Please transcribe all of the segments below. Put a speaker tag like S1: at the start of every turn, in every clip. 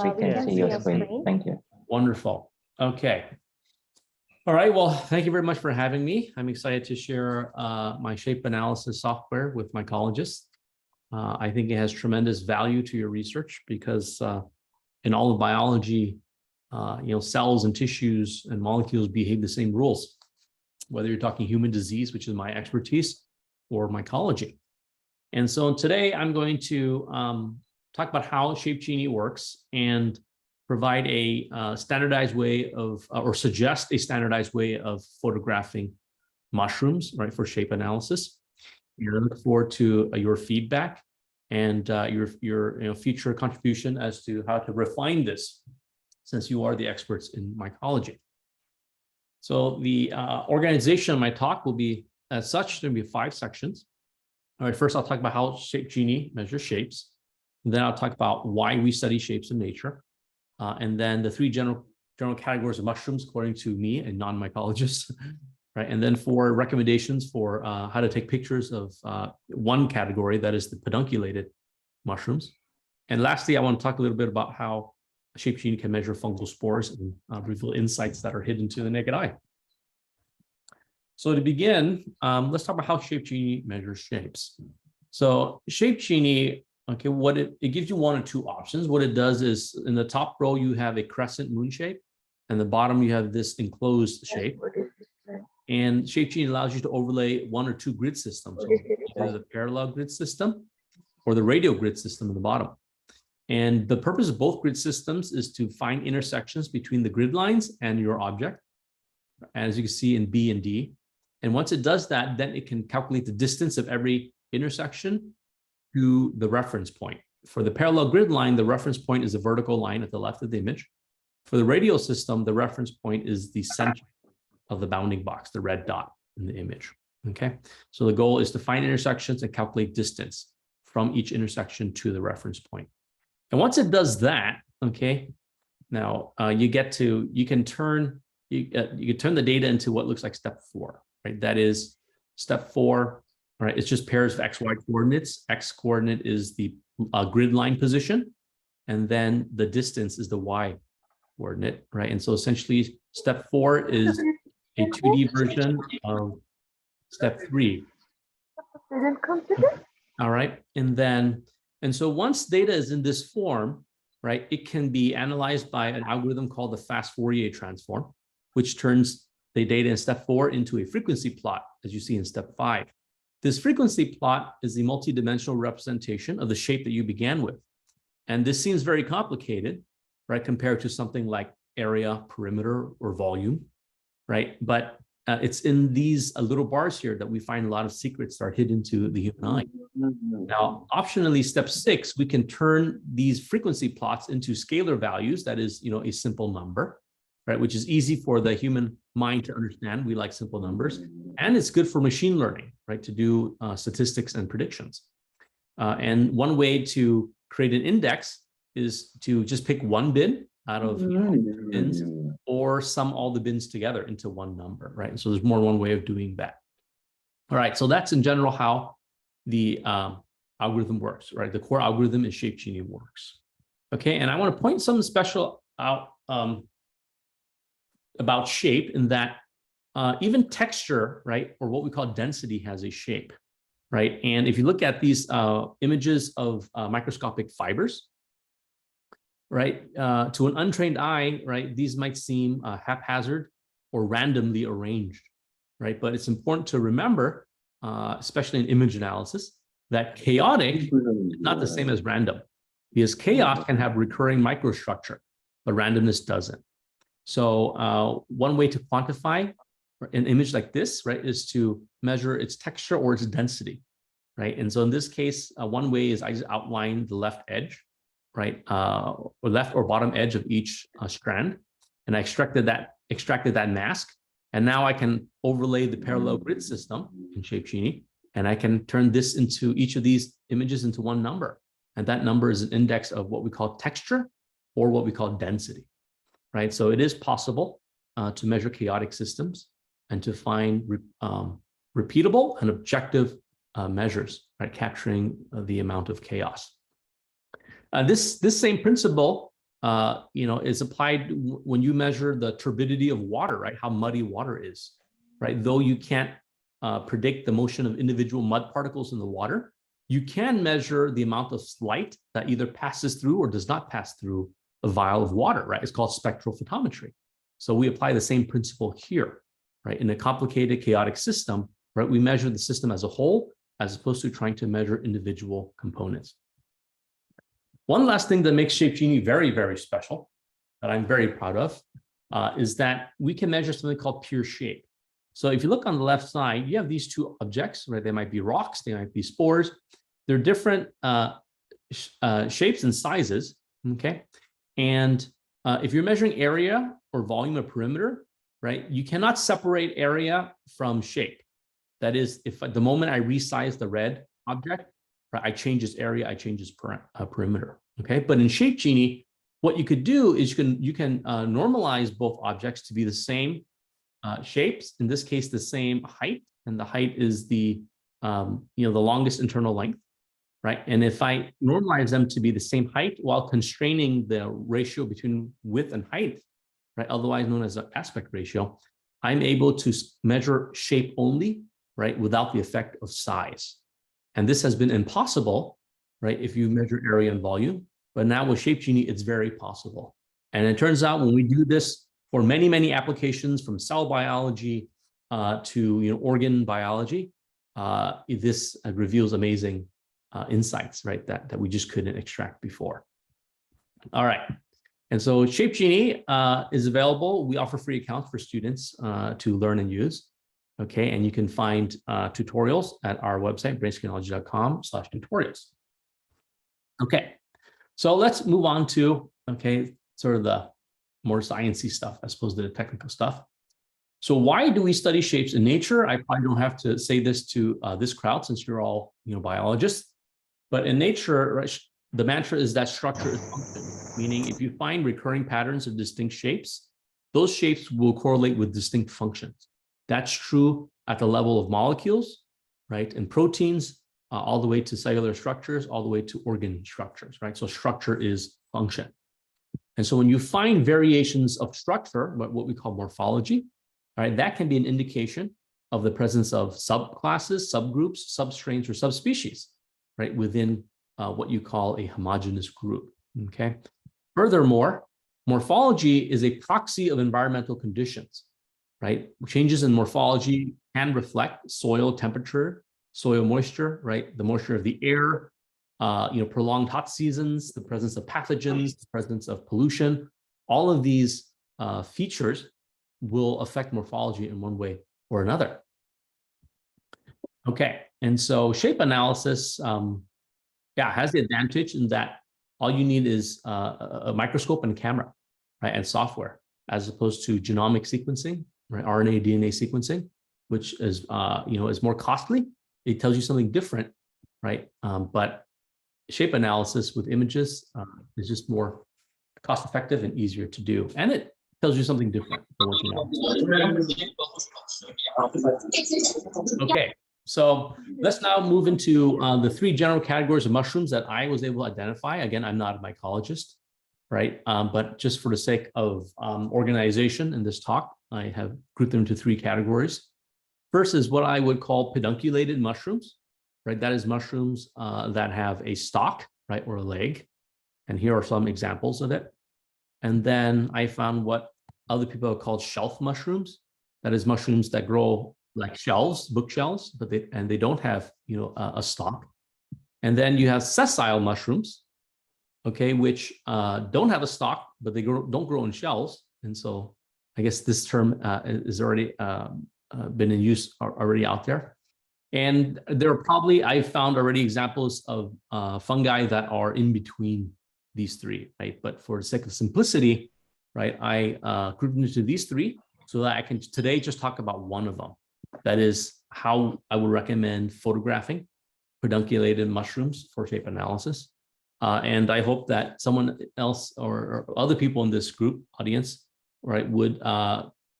S1: We can see your screen. Thank you.
S2: Wonderful. Okay. All right. Well, thank you very much for having me. I'm excited to share my shape analysis software with mycologists. I think it has tremendous value to your research because in all of biology, cells and tissues and molecules behave the same rules, whether you're talking human disease, which is my expertise, or mycology. And so today I'm going to talk about how Shape Genie works and provide a standardized way of, or suggest a standardized way of photographing mushrooms, right, for shape analysis. I look forward to your feedback and your future contribution as to how to refine this, since you are the experts in mycology. So the organization of my talk will be as such. There'll be 5 sections. All right, first I'll talk about how Shape Genie measures shapes. Then I'll talk about why we study shapes in nature. And then the 3 general categories of mushrooms, according to me, a non-mycologist, right? And then 4 recommendations for how to take pictures of one category, that is the pedunculated mushrooms. And lastly, I want to talk a little bit about how Shape Genie can measure fungal spores and reveal insights that are hidden to the naked eye. So to begin, let's talk about how Shape Genie measures shapes. So Shape Genie, okay, what it gives you 1 or 2 options. What it does is in the top row, you have a crescent moon shape, and the bottom you have this enclosed shape. And Shape Genie allows you to overlay 1 or 2 grid systems, so either the parallel grid system or the radial grid system in the bottom. And the purpose of both grid systems is to find intersections between the grid lines and your object, as you can see in B and D. And once it does that, then it can calculate the distance of every intersection to the reference point. For the parallel grid line, the reference point is a vertical line at the left of the image. For the radial system, the reference point is the center of the bounding box, the red dot in the image. Okay, so the goal is to find intersections and calculate distance from each intersection to the reference point. And once it does that, okay, now you can turn the data into what looks like step 4, right? That is step 4. All right, it's just pairs of XY coordinates. X coordinate is the grid line position, and then the distance is the Y coordinate, right? And so essentially, step 4 is a 2D version of step 3. All right, and so once data is in this form, right, it can be analyzed by an algorithm called the fast Fourier transform, which turns the data in step 4 into a frequency plot, as you see in step 5. This frequency plot is the multidimensional representation of the shape that you began with. And this seems very complicated, right, compared to something like area, perimeter, or volume, right? But it's in these little bars here that we find a lot of secrets that are hidden to the human eye. Now, optionally, step 6, we can turn these frequency plots into scalar values, that is, a simple number, right, which is easy for the human mind to understand. We like simple numbers, and it's good for machine learning, right, to do statistics and predictions. And one way to create an index is to just pick 1 bin out of bins, or sum all the bins together into 1 number, right? And so there's more than 1 way of doing that. All right, so that's in general how the algorithm works, right? The core algorithm is Shape Genie works. Okay, and I want to point something special out about shape, in that even texture, right, or what we call density, has a shape, right? And if you look at these images of microscopic fibers, right, to an untrained eye, right, these might seem haphazard or randomly arranged, right? But it's important to remember, especially in image analysis, that chaotic is not the same as random, because chaos can have recurring microstructure, but randomness doesn't. So one way to quantify an image like this, right, is to measure its texture or its density, right? And so in this case, one way is I just outline the left edge, right, or left or bottom edge of each strand, and I extracted that mask, and now I can overlay the parallel grid system in Shape Genie, and I can turn this into each of these images into 1 number, and that number is an index of what we call texture or what we call density, right? So it is possible to measure chaotic systems and to find repeatable and objective measures, right, capturing the amount of chaos. This same principle is applied when you measure the turbidity of water, right? How muddy water is, right? Though you can't predict the motion of individual mud particles in the water, you can measure the amount of light that either passes through or does not pass through a vial of water, right? It's called spectral photometry. So we apply the same principle here, right? In a complicated, chaotic system, right? We measure the system as a whole, as opposed to trying to measure individual components. One last thing that makes Shape Genie very, very special, that I'm very proud of, is that we can measure something called pure shape. So if you look on the left side, you have these two objects, right? They might be rocks, they might be spores. They're different shapes and sizes, okay? And if you're measuring area or volume or perimeter, right, you cannot separate area from shape. That is, if at the moment I resize the red object, right, I change its area, I change its perimeter, okay? But in Shape Genie, what you could do is you can normalize both objects to be the same shapes, in this case, the same height, and the height is the the longest internal length, right? And if I normalize them to be the same height while constraining the ratio between width and height, right, otherwise known as an aspect ratio, I'm able to measure shape only, right, without the effect of size. And this has been impossible, right, if you measure area and volume, but now with Shape Genie, it's very possible. And it turns out when we do this for many, many applications, from cell biology to organ biology, this reveals amazing insights, right, that we just couldn't extract before. All right. And so Shape Genie is available. We offer free accounts for students to learn and use. Okay, and you can find tutorials at our website, brainscanology.com/tutorials. Okay, so let's move on to, sort of the more sciencey stuff as opposed to the technical stuff. So why do we study shapes in nature? I probably don't have to say this to this crowd since you're all biologists, but in nature, right, the mantra is that structure is function, meaning if you find recurring patterns of distinct shapes, those shapes will correlate with distinct functions. That's true at the level of molecules, right, and proteins, all the way to cellular structures, all the way to organ structures, right? So structure is function. And so when you find variations of structure, what we call morphology, right, that can be an indication of the presence of subclasses, subgroups, substrains, or subspecies, right, within what you call a homogeneous group, okay? Furthermore, morphology is a proxy of environmental conditions, right? Changes in morphology can reflect soil temperature, soil moisture, right? The moisture of the air, prolonged hot seasons, the presence of pathogens, the presence of pollution. All of these features will affect morphology in one way or another. Okay, and so shape analysis, has the advantage in that all you need is a microscope and a camera, right, and software, as opposed to genomic sequencing, right, RNA, DNA sequencing, which is is more costly. It tells you something different, right? But shape analysis with images is just more cost-effective and easier to do, and it tells you something different than what you know. Okay, so let's now move into the three general categories of mushrooms that I was able to identify. Again, I'm not a mycologist, right? But just for the sake of organization in this talk, I have grouped them into three categories. First is what I would call pedunculated mushrooms, right? That is mushrooms that have a stalk, right, or a leg. And here are some examples of it. And then I found what other people have called shelf mushrooms. That is mushrooms that grow like shelves, bookshelves, but they don't have a stalk. And then you have sessile mushrooms, okay, which don't have a stalk, but they don't grow in shelves. And so I guess this term is already been in use already out there. And there are probably, I found already examples of fungi that are in between these three, right? But for the sake of simplicity, right, I grouped into these three so that I can today just talk about one of them. That is how I would recommend photographing pedunculated mushrooms for shape analysis. And I hope that someone else or other people in this group audience, right, would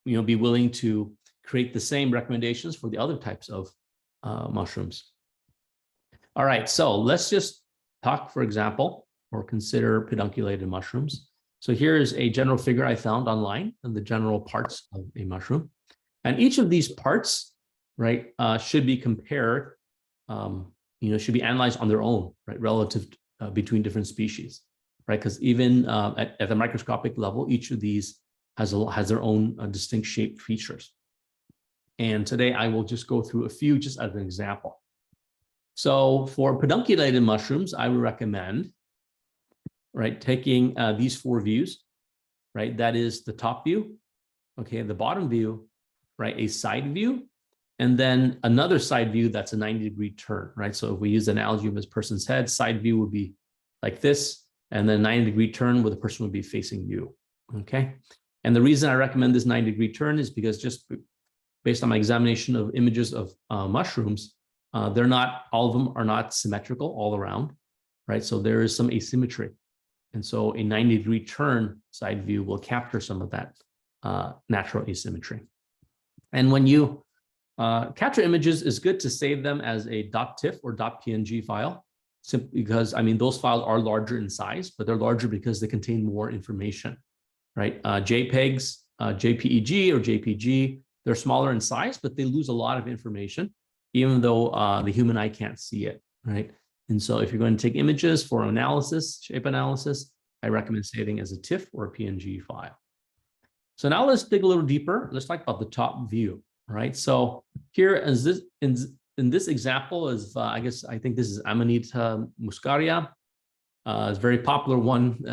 S2: be willing to create the same recommendations for the other types of mushrooms. All right, so let's just talk, for example, or consider pedunculated mushrooms. So here's a general figure I found online of the general parts of a mushroom. And each of these parts, right, should be compared, should be analyzed on their own, right, relative between different species, right? Because even at the microscopic level, each of these has their own distinct shape features. And today I will just go through a few just as an example. So for pedunculated mushrooms, I would recommend, right, taking these 4 views, right? That is the top view, okay, the bottom view, right, a side view, and then another side view that's a 90-degree turn, right? So if we use the analogy of this person's head, side view would be like this, and then 90-degree turn where the person would be facing you, okay? And the reason I recommend this 90-degree turn is because just based on my examination of images of mushrooms, all of them are not symmetrical all around, right? So there is some asymmetry. And so a 90-degree turn side view will capture some of that natural asymmetry. And when you capture images, it's good to save them as a .tiff or .png file, simply because, I mean, those files are larger in size, but they're larger because they contain more information, right? JPEGs, JPEG or JPG, they're smaller in size, but they lose a lot of information, even though the human eye can't see it, right? And so if you're going to take images for analysis, shape analysis, I recommend saving as a TIFF or a PNG file. So now let's dig a little deeper. Let's talk about the top view, right? So here is this, in this example is, I think this is Amanita muscaria. It's a very popular one,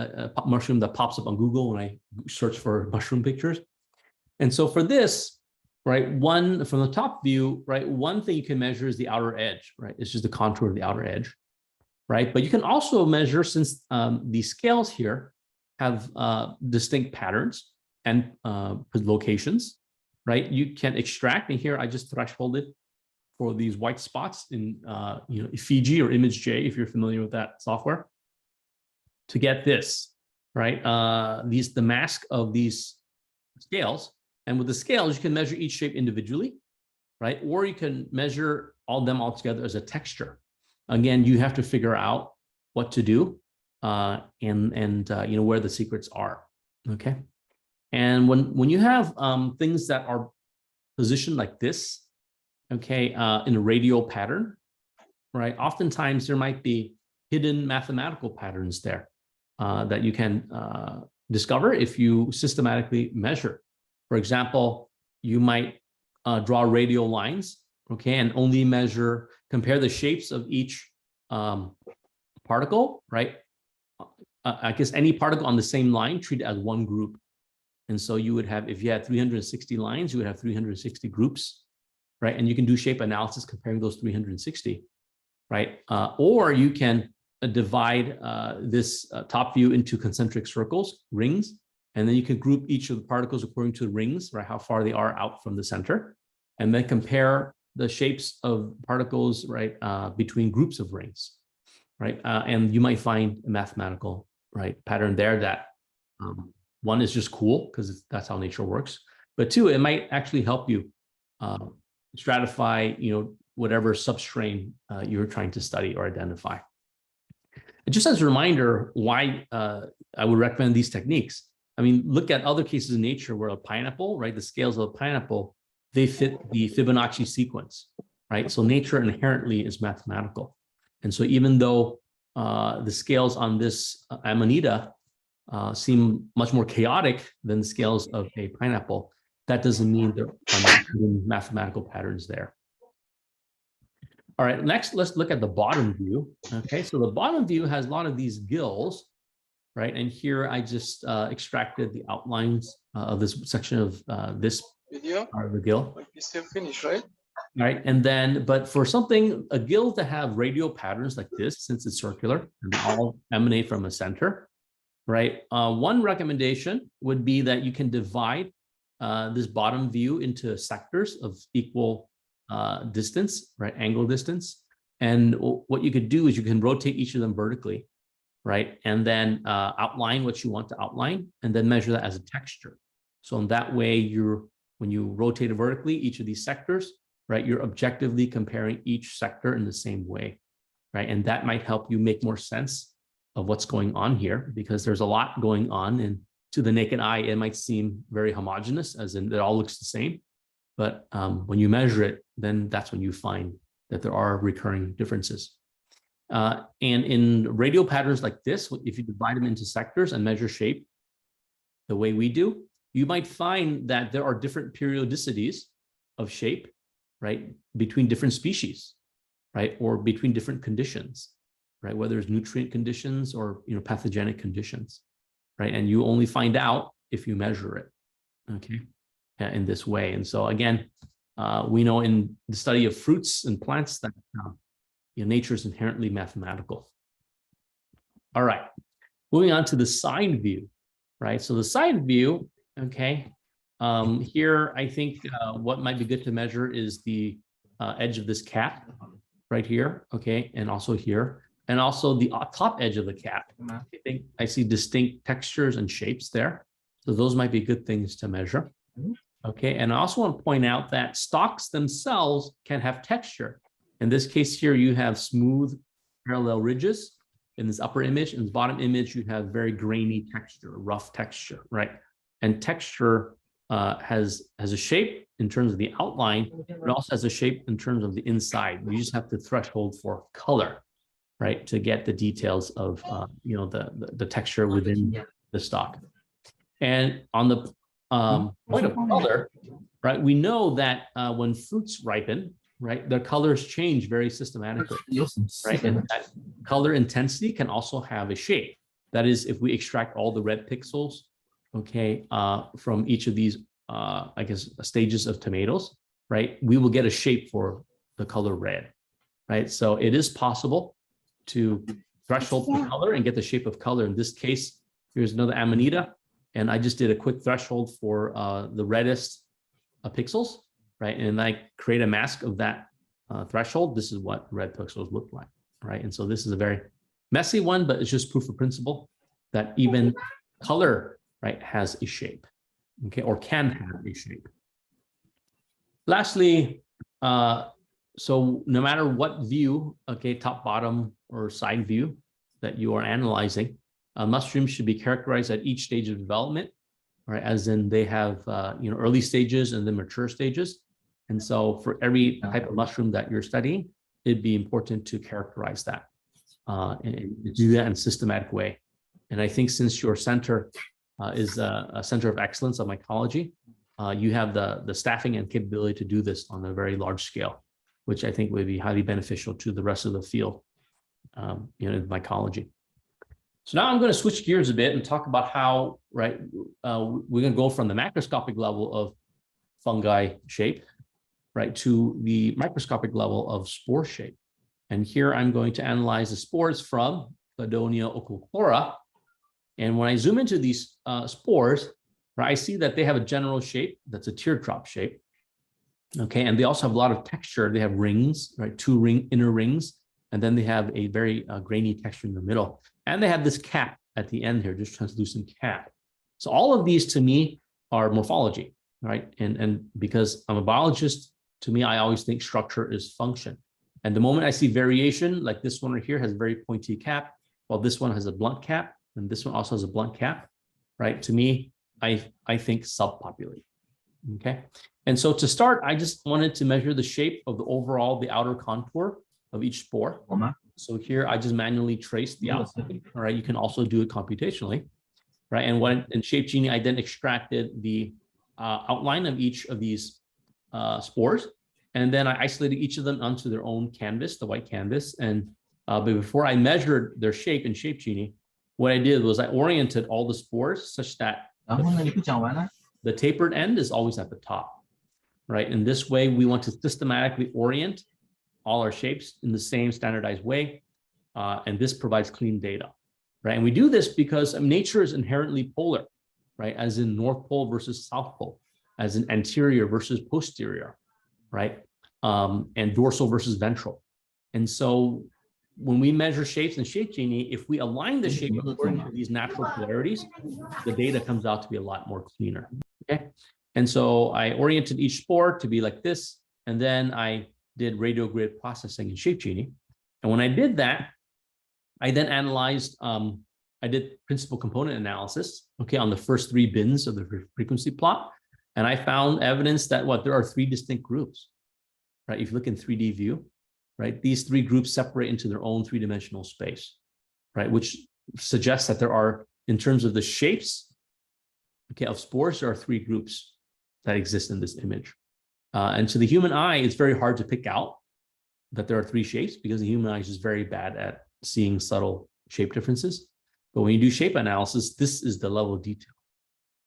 S2: mushroom that pops up on Google when I search for mushroom pictures. And so for this, right, from the top view, right, one thing you can measure is the outer edge, right? It's just the contour of the outer edge, right? But you can also measure, since these scales here have distinct patterns and locations, right? You can extract, and here I just thresholded for these white spots in Fiji or ImageJ, if you're familiar with that software, to get this, right? The mask of these scales. And with the scales, you can measure each shape individually, right? Or you can measure all them all together as a texture. Again, you have to figure out what to do and where the secrets are, okay? And when you have things that are positioned like this, okay, in a radial pattern, right? Oftentimes there might be hidden mathematical patterns there that you can discover if you systematically measure. For example, you might draw radial lines, okay, and only compare the shapes of each particle, right? I guess any particle on the same line, treat it as one group. And so you would have, if you had 360 lines, you would have 360 groups, right? And you can do shape analysis comparing those 360, right? Or you can divide this top view into concentric circles, rings, and then you can group each of the particles according to the rings, right? How far they are out from the center, and then compare the shapes of particles, right? Between groups of rings, right? And you might find a mathematical, right, pattern there that one is just cool because that's how nature works. But two, it might actually help you stratify, whatever substrain you're trying to study or identify. And just as a reminder, why I would recommend these techniques. I mean, look at other cases in nature where a pineapple, right? The scales of a pineapple, they fit the Fibonacci sequence, right? So nature inherently is mathematical. And so even though the scales on this Amanita seem much more chaotic than the scales of a pineapple, that doesn't mean there are not mathematical patterns there. All right, next, let's look at the bottom view. Okay, so the bottom view has a lot of these gills, right? And here I just extracted the outlines of this section of this
S3: video
S2: part of the gill.
S3: You still finished, right?
S2: Right, and then, but for a gill to have radial patterns like this, since it's circular and they all emanate from a center, right? One recommendation would be that you can divide this bottom view into sectors of equal distance, right? Angle distance. And what you could do is you can rotate each of them vertically, right? And then outline what you want to outline and then measure that as a texture. So in that way, when you rotate it vertically, each of these sectors, right, you're objectively comparing each sector in the same way, right? And that might help you make more sense of what's going on here, because there's a lot going on, and to the naked eye, it might seem very homogeneous, as in it all looks the same. But when you measure it, then that's when you find that there are recurring differences. And in radial patterns like this, if you divide them into sectors and measure shape the way we do, you might find that there are different periodicities of shape, right, between different species, right, or between different conditions, right, whether it's nutrient conditions or pathogenic conditions, right, and you only find out if you measure it, okay, in this way. And so again, we know in the study of fruits and plants that nature is inherently mathematical. All right, moving on to the side view, right? So the side view, okay, here I think what might be good to measure is the edge of this cap right here, okay, and also here, and also the top edge of the cap. I think I see distinct textures and shapes there. So those might be good things to measure. Okay, and I also want to point out that stalks themselves can have texture. In this case here, you have smooth parallel ridges in this upper image. In this bottom image, you have very grainy texture, rough texture, right? And texture has a shape in terms of the outline, but also has a shape in terms of the inside. You just have to threshold for color, right, to get the details of the texture within the stalk. And on the point of color, right, we know that when fruits ripen, right, their colors change very systematically, right? And that color intensity can also have a shape. That is, if we extract all the red pixels, okay, from each of these, I guess, stages of tomatoes, right, we will get a shape for the color red, right? So it is possible to threshold for color and get the shape of color. In this case, here's another Amanita, and I just did a quick threshold for the reddest pixels, right? And I create a mask of that threshold. This is what red pixels look like, right? And so this is a very messy one, but it's just proof of principle that even color, right, has a shape, okay, or can have a shape. Lastly, so no matter what view, okay, top, bottom, or side view that you are analyzing, mushrooms should be characterized at each stage of development, right? As in they have early stages and then mature stages. And so for every type of mushroom that you're studying, it'd be important to characterize that and do that in a systematic way. And I think since your center is a center of excellence of mycology, you have the staffing and capability to do this on a very large scale, which I think would be highly beneficial to the rest of the field, in mycology. So now I'm going to switch gears a bit and talk about how, right, we're going to go from the macroscopic level of fungi shape, right, to the microscopic level of spore shape. And here I'm going to analyze the spores from Cladonia oculchlora. And when I zoom into these spores, right, I see that they have a general shape that's a teardrop shape. Okay, and they also have a lot of texture. They have rings, right, two inner rings, and then they have a very grainy texture in the middle. And they have this cap at the end here, just translucent cap. So all of these to me are morphology, right? And because I'm a biologist, to me, I always think structure is function. And the moment I see variation, like this one right here has a very pointy cap, while this one has a blunt cap, and this one also has a blunt cap, right? To me, I think subpopulate, okay? And so to start, I just wanted to measure the shape of the outer contour of each spore. So here I just manually trace the outline, all right? You can also do it computationally, right? And in Shape Genie, I then extracted the outline of each of these spores, and then I isolated each of them onto their own canvas, the white canvas. And but before I measured their shape in Shape Genie, what I did was I oriented all the spores such that the tapered end is always at the top, right? In this way, we want to systematically orient all our shapes in the same standardized way. And this provides clean data, right? And we do this because nature is inherently polar, right? As in North Pole versus South Pole, as in anterior versus posterior, right? And dorsal versus ventral. And so when we measure shapes in Shape Genie, if we align the shape according to these natural polarities, the data comes out to be a lot more cleaner, okay? And so I oriented each spore to be like this, and then I did radial grid processing in Shape Genie. And when I did that, I then analyzed, I did principal component analysis, okay, on the first 3 bins of the frequency plot. And I found evidence that there are 3 distinct groups, right? If you look in 3D view, right, these 3 groups separate into their own 3-dimensional space, right? Which suggests that there are, in terms of the shapes, okay, of spores, there are 3 groups that exist in this image. And to the human eye, it's very hard to pick out that there are 3 shapes because the human eye is just very bad at seeing subtle shape differences. But when you do shape analysis, this is the level of detail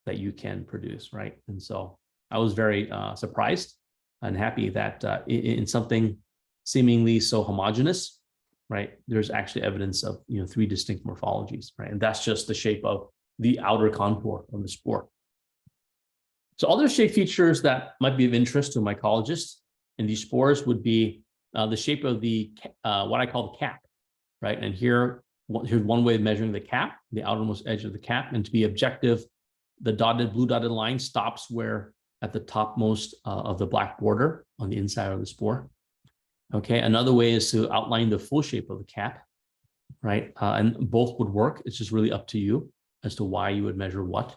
S2: that you can produce, right? And so I was very surprised and happy that in something seemingly so homogeneous, right, there's actually evidence of 3 distinct morphologies, right? And that's just the shape of the outer contour of the spore. So other shape features that might be of interest to a mycologist in these spores would be the shape of the what I call the cap, right? And here's one way of measuring the cap, the outermost edge of the cap. And to be objective, the blue dotted line stops where at the topmost of the black border on the inside of the spore. Okay, another way is to outline the full shape of the cap, right? And both would work. It's just really up to you as to why you would measure what.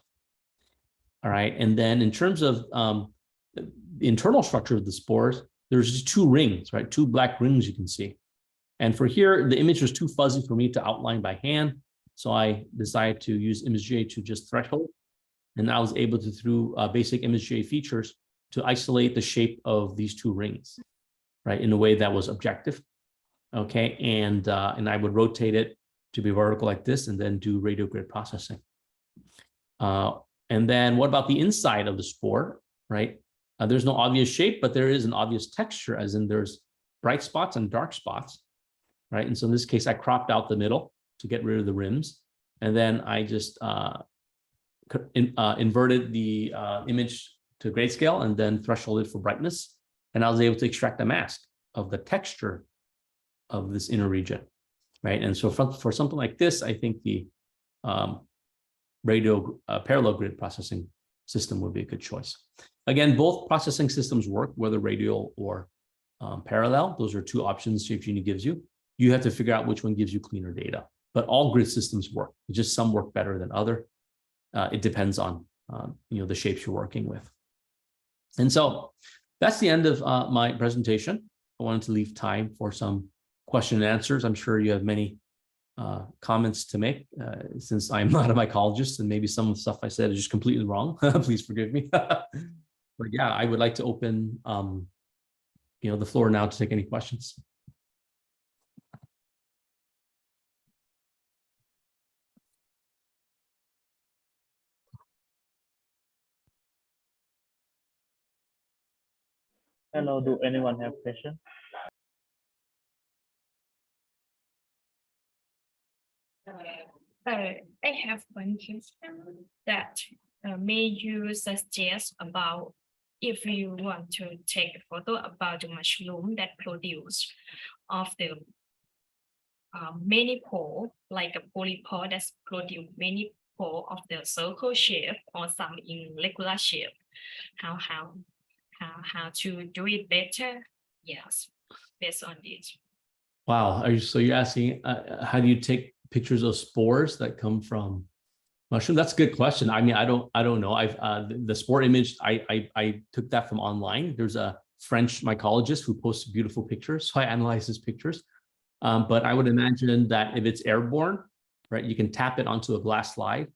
S2: All right, and then in terms of the internal structure of the spores, there's just 2 rings, right? 2 black rings you can see. And for here, the image was too fuzzy for me to outline by hand. So I decided to use ImageJ to just threshold. And I was able to, through basic ImageJ features, to isolate the shape of these 2 rings, right, in a way that was objective. Okay, and I would rotate it to be vertical like this and then do radial grid processing. And then what about the inside of the spore, right? There's no obvious shape, but there is an obvious texture, as in there's bright spots and dark spots, right? And so in this case, I cropped out the middle to get rid of the rims. And then I just inverted the image to grayscale and then thresholded for brightness. And I was able to extract a mask of the texture of this inner region, right? And so for something like this, I think the radial parallel grid processing system would be a good choice. Again, both processing systems work, whether radial or parallel. Those are 2 options ShapeGenie gives you. You have to figure out which one gives you cleaner data. But all grid systems work. Just some work better than other. It depends on the shapes you're working with. And so that's the end of my presentation. I wanted to leave time for some question and answers. I'm sure you have many comments to make, since I'm not a mycologist and maybe some of the stuff I said is just completely wrong. Please forgive me. But yeah, I would like to open the floor now to take any questions.
S1: Hello, do anyone have question?
S3: I have one question that may you suggest about if you want to take a photo about the mushroom that produce of the many pore, like a polypore that's produce many pore of the circle shape or some irregular shape. How to do it better? Yes, based on this.
S2: Wow. So you're asking how do you take pictures of spores that come from mushroom? That's a good question. I mean, I don't know. The spore image, I took that from online. There's a French mycologist who posts beautiful pictures. So I analyze his pictures. But I would imagine that if it's airborne, right, you can tap it onto a glass slide,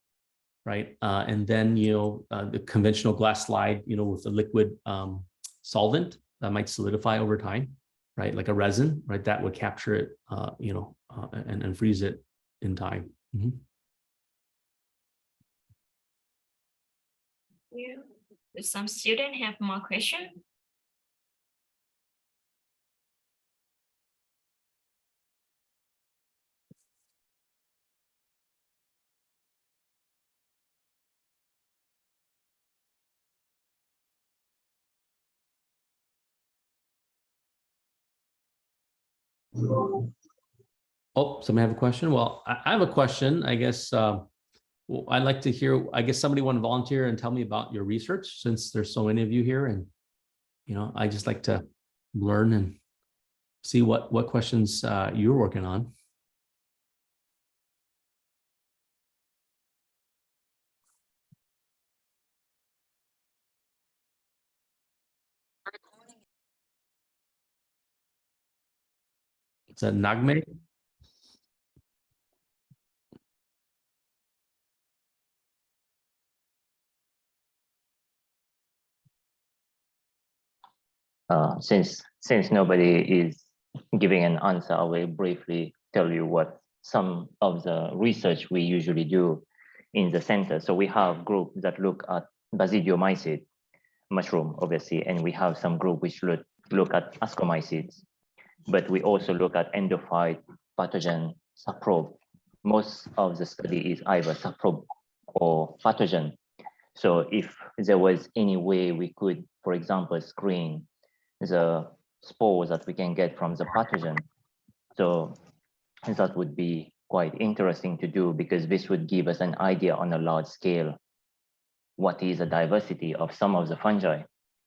S2: right? And then, the conventional glass slide, with a liquid solvent that might solidify over time, right? Like a resin, right? That would capture it, and freeze it in time. Mm-hmm.
S3: Yeah. Do some students have more questions?
S2: Oh, somebody have a question? Well, I have a question. I guess I'd like to hear, I guess somebody want to volunteer and tell me about your research, since there's so many of you here. And, I just like to learn and see what questions you're working on. Is that Nagme?
S4: Since nobody is giving an answer, I will briefly tell you what some of the research we usually do in the center. So we have groups that look at basidiomycete mushroom, obviously, and we have some group which look at ascomycetes, but we also look at endophyte, pathogen, subprobe. Most of the study is either subprobe or pathogen. So if there was any way we could, for example, screen the spores that we can get from the pathogen, so that would be quite interesting to do, because this would give us an idea on a large scale what is the diversity of some of the fungi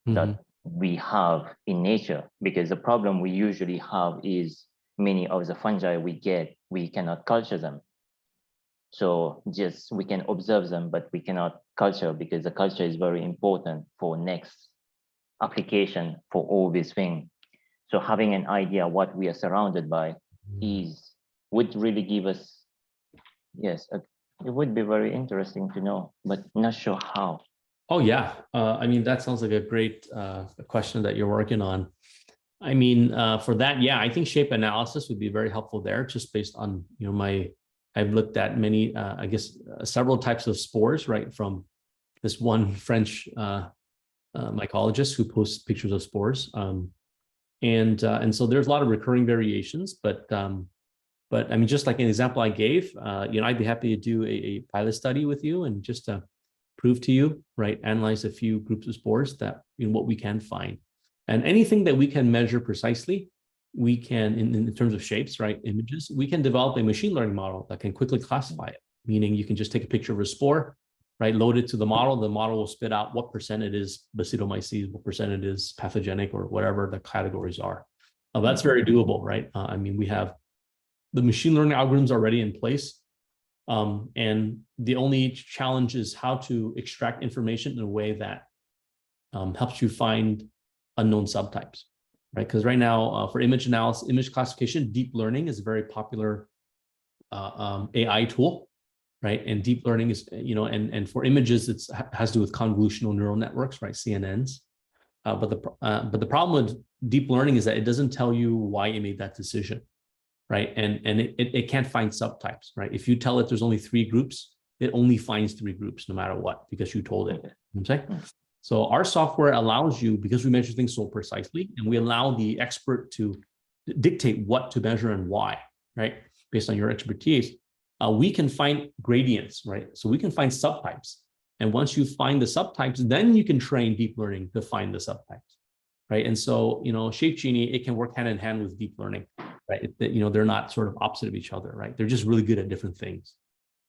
S4: that we have in nature. Because the problem we usually have is many of the fungi we get, we cannot culture them. So just we can observe them, but we cannot culture, because the culture is very important for next application for all these things. So having an idea what we are surrounded by would really give us, yes, it would be very interesting to know, but not sure how.
S2: Oh yeah, I mean, that sounds like a great question that you're working on. I mean, for that, yeah, I think shape analysis would be very helpful there, just based on, you know, I've looked at many, I guess, several types of spores, right? From this one French mycologist who posts pictures of spores. And so there's a lot of recurring variations, but I mean, just like an example I gave, you know, I'd be happy to do a pilot study with you and just prove to you, right, analyze a few groups of spores that, you know, what we can find. And anything that we can measure precisely, we can, in terms of shapes, right, images, we can develop a machine learning model that can quickly classify it, meaning you can just take a picture of a spore, right, load it to the model will spit out what percent it is basidiomycetes, what percent it is pathogenic, or whatever the categories are. That's very doable, right? I mean, we have the machine learning algorithms already in place. And the only challenge is how to extract information in a way that helps you find unknown subtypes, right? Because right now, for image analysis, image classification, deep learning is a very popular AI tool, right? And deep learning is, you know, and for images, it has to do with convolutional neural networks, right? CNNs. But the problem with deep learning is that it doesn't tell you why it made that decision, right? And it can't find subtypes, right? If you tell it there's only 3 groups, it only finds 3 groups no matter what, because you told it. Okay. So our software allows you, because we measure things so precisely, and we allow the expert to dictate what to measure and why, right? Based on your expertise, we can find gradients, right? So we can find subtypes. And once you find the subtypes, then you can train deep learning to find the subtypes, right? And so, you know, Shape Genie, it can work hand in hand with deep learning, right? You know, they're not sort of opposite of each other, right? They're just really good at different things.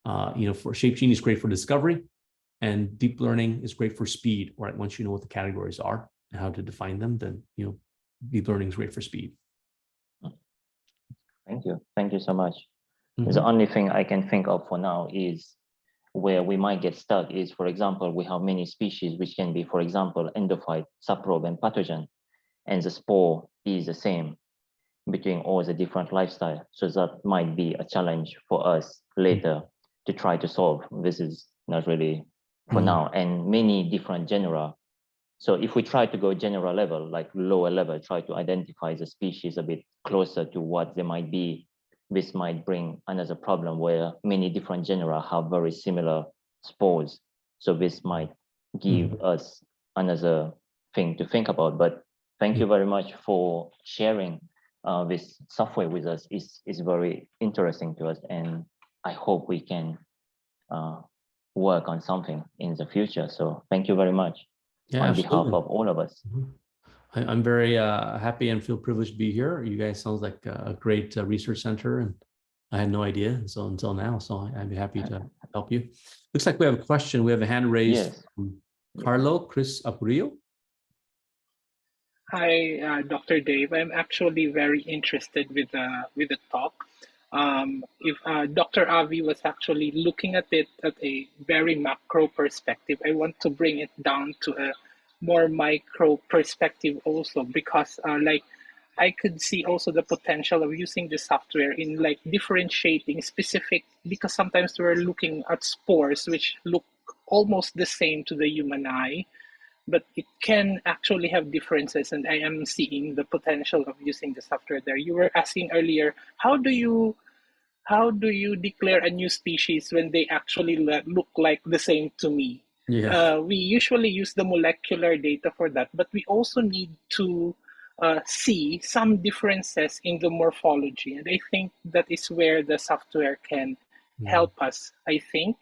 S2: You know, for Shape Genie is great for discovery, and deep learning is great for speed, right? Once you know what the categories are and how to define them, then, you know, deep learning is great for speed.
S4: Thank you. Thank you so much. The only thing I can think of for now is where we might get stuck is, for example, we have many species which can be, for example, endophyte, subprobe, and pathogen, and the spore is the same between all the different lifestyle. So that might be a challenge for us later to try to solve. This is not really for now, and many different genera. So if we try to go general level, like lower level, try to identify the species a bit closer to what they might be, this might bring another problem where many different genera have very similar spores. So this might give us another thing to think about. But thank you very much for sharing this software with us. Is very interesting to us, and I hope we can work on something in the future. So thank you very much on behalf of all of us.
S2: I'm very happy and feel privileged to be here. You guys sounds like a great research center, and I had no idea until now. So I'd be happy to help you. Looks like we have a question. We have a hand raised from Carlo Chris Apurio.
S5: Hi, Dr. Dave. I'm actually very interested with the talk. If Dr. Avi was actually looking at it at a very macro perspective, I want to bring it down to a more micro perspective also, because like I could see also the potential of using the software in like differentiating specific, because sometimes we're looking at spores which look almost the same to the human eye, but it can actually have differences, and I am seeing the potential of using the software there. You were asking earlier, how do you declare a new species when they actually look like the same to me?
S2: Yeah.
S5: We usually use the molecular data for that, but we also need to see some differences in the morphology. And I think that is where the software can help us. I think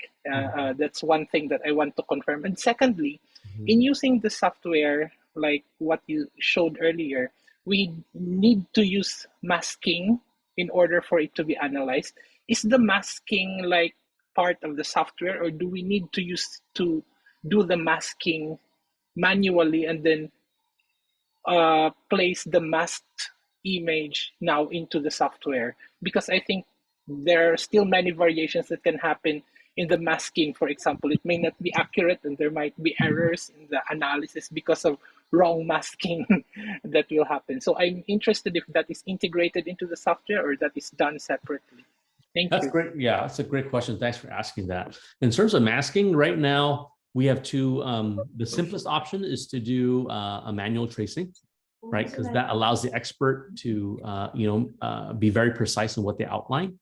S5: that's one thing that I want to confirm. And secondly, in using the software, like what you showed earlier, we need to use masking in order for it to be analyzed. Is the masking like part of the software, or do we need to use to do the masking manually and then place the masked image now into the software? Because I think there are still many variations that can happen in the masking. For example, it may not be accurate and there might be errors in the analysis because of wrong masking that will happen. So I'm interested if that is integrated into the software or that is done separately. Thank
S2: That's
S5: you.
S2: great. Yeah, that's a great question. Thanks for asking that. In terms of masking, right now we have two. The simplest option is to do a manual tracing, right? Because that allows the expert to, be very precise in what they outline.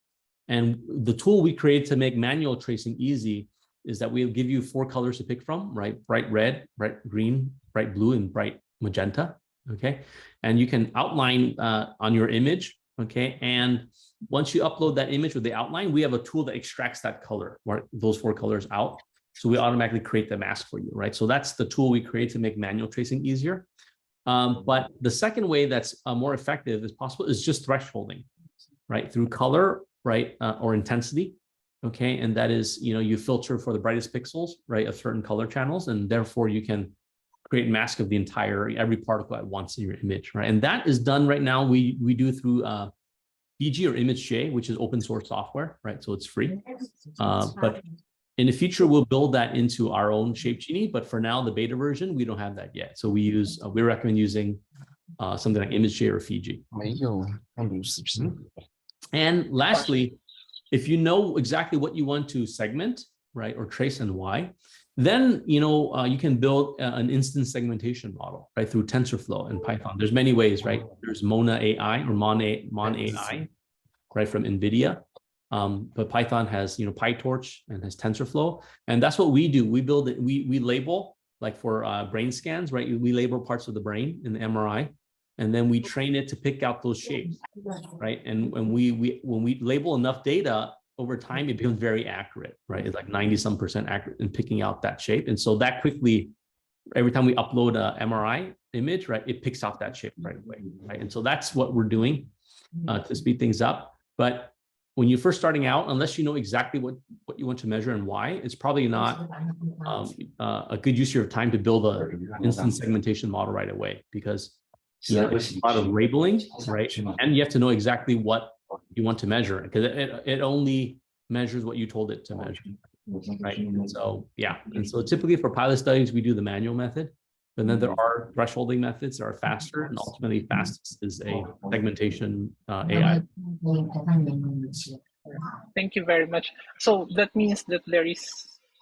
S2: And the tool we created to make manual tracing easy is that we'll give you 4 colors to pick from, right? Bright red, bright green, bright blue, and bright magenta. Okay, and you can outline on your image. Okay, and once you upload that image with the outline, we have a tool that extracts that color, or those 4 colors out. So we automatically create the mask for you, right? So that's the tool we create to make manual tracing easier. But the second way that's more effective as possible is just thresholding, right? Through color, right, or intensity, okay? And that is, you filter for the brightest pixels, right, of certain color channels, and therefore you can create mask of the every particle at once in your image, right? And that is done right now. We do through PG or ImageJ, which is open source software, right? So it's free. But in the future, we'll build that into our own Shape Genie. But for now, the beta version, we don't have that yet. So we recommend using something like ImageJ or Fiji. And lastly, if you know exactly what you want to segment, right, or trace and why, then you can build an instance segmentation model, right, through TensorFlow and Python. There's many ways, right? There's Mona AI or Mon AI, right, from NVIDIA. But Python has PyTorch and has TensorFlow, and that's what we do. We build it. We label, like for brain scans, right? We label parts of the brain in the MRI, and then we train it to pick out those shapes, right? And when we label enough data over time, it becomes very accurate, right? It's like 90-some% accurate in picking out that shape. And so that quickly, every time we upload a MRI image, right, it picks out that shape right away, right? And so that's what we're doing to speed things up. But when you're first starting out, unless you know exactly what you want to measure and why, it's probably not a good use of your time to build an instant segmentation model right away, because it's a lot of labeling, right? And you have to know exactly what you want to measure, because it only measures what you told it to measure, right? And so, yeah. And so typically for pilot studies, we do the manual method, but then there are thresholding methods that are faster, and ultimately fastest is a segmentation AI.
S5: Thank you very much. So that means that there is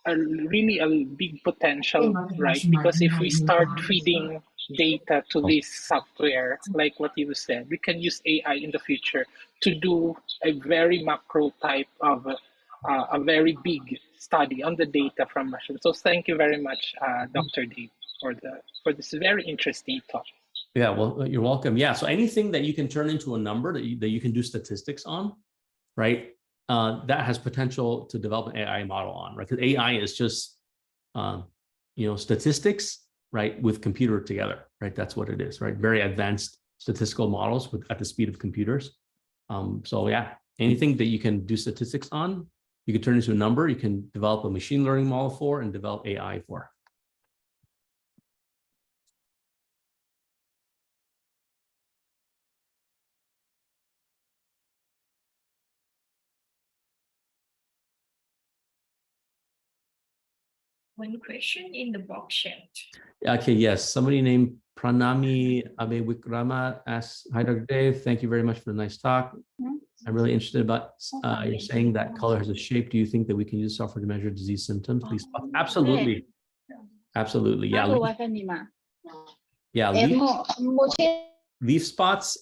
S5: really a big potential, right? Because if we start feeding data to this software, like what you said, we can use AI in the future to do a very macro type of a very big study on the data from machines. So thank you very much, Dr. Dave, for this very interesting talk.
S2: Yeah, well, you're welcome. Yeah, so anything that you can turn into a number that you can do statistics on, right? That has potential to develop an AI model on, right? Because AI is just, statistics, right, with computer together, right? That's what it is, right? Very advanced statistical models at the speed of computers. So yeah, anything that you can do statistics on, you can turn into a number, you can develop a machine learning model for, and develop AI for.
S3: one question in the box chat.
S2: Okay, yes. Somebody named Pranami Abe Wikrama asks, hi, Dr. Dave. Thank you very much for the nice talk. I'm really interested about you're saying that color has a shape. Do you think that we can use software to measure disease symptoms? Please. Absolutely. Absolutely. Yeah. Yeah. Leaf spots,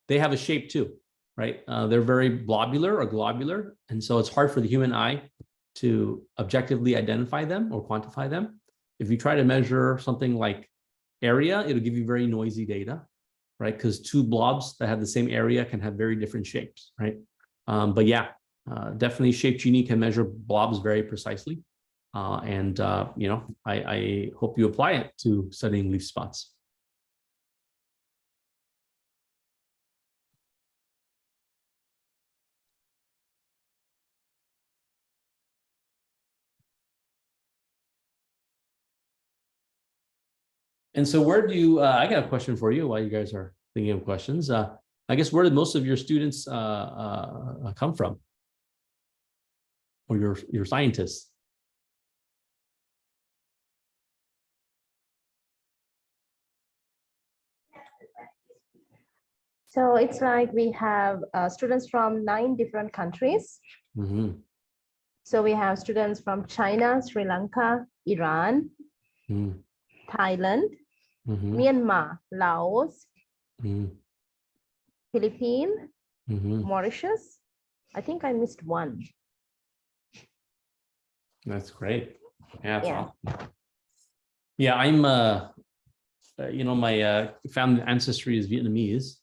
S2: they have a shape too, right? They're very globular or globular. And so it's hard for the human eye to objectively identify them or quantify them. If you try to measure something like area, it'll give you very noisy data, right? Because two blobs that have the same area can have very different shapes, right? But yeah, definitely Shape Genie can measure blobs very precisely. You know, I hope you apply it to studying leaf spots. And so where do you, I got a question for you while you guys are thinking of questions. I guess where did most of your students come from? Or your scientists?
S6: So it's like we have students from 9 different countries.
S2: Mm-hmm.
S6: So we have students from China, Sri Lanka, Iran, Thailand, Myanmar, Laos, Philippines, Mauritius. I think I missed one.
S2: That's great. Yeah, that's
S6: Yeah.
S2: awesome. Yeah, I'm you know, my family ancestry is Vietnamese,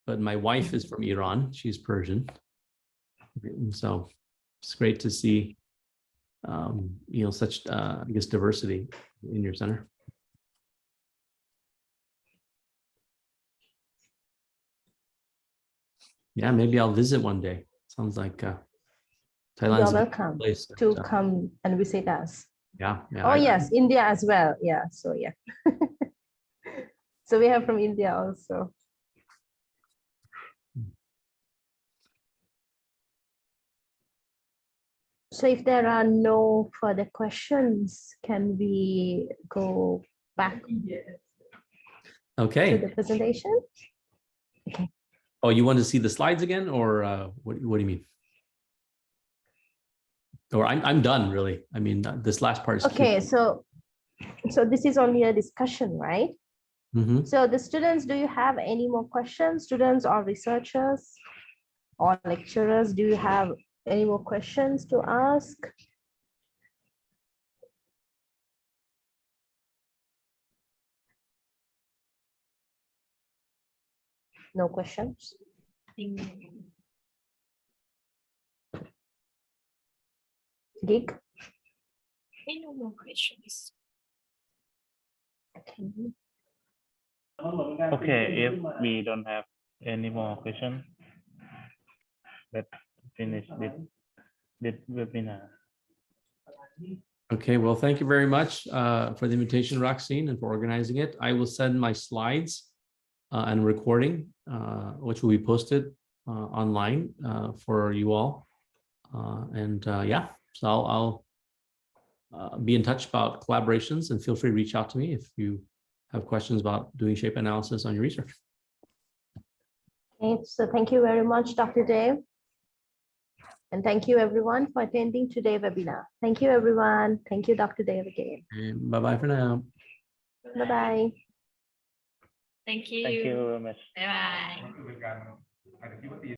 S2: but my wife is from Iran. She's Persian. And so it's great to see you know, such I guess diversity in your center. Yeah, maybe I'll visit one day. Sounds like Thailand's
S6: You're
S2: a
S6: welcome
S2: place
S6: to
S2: that,
S6: come and visit us.
S2: yeah.
S6: Oh, yes, India as well. Yeah, so yeah. So we have from India also. So if there are no further questions, can we go back
S2: Okay.
S6: to the presentation? Okay.
S2: Oh, you want to see the slides again, or what do you mean? Or I'm done, really. I mean, this last part is
S6: Okay, so this is only a discussion, right? So the students, do you have any more questions? Students or researchers or lecturers, do you have any more questions to ask? No questions? Gig?
S3: No more questions.
S6: Okay.
S1: Okay, if we don't have any more questions, let's finish this webinar.
S2: Okay, well, thank you very much for the invitation, Roxine, and for organizing it. I will send my slides and recording, which will be posted online for you all. Yeah, so I'll be in touch about collaborations, and feel free to reach out to me if you have questions about doing shape analysis on your research.
S6: Okay, so thank you very much, Dr. Dave. And thank you everyone for attending today's webinar. Thank you, everyone. Thank you, Dr. Dave, again.
S2: And bye-bye for now.
S6: Bye-bye.
S3: Thank you.
S1: Thank you very much.
S3: Bye bye.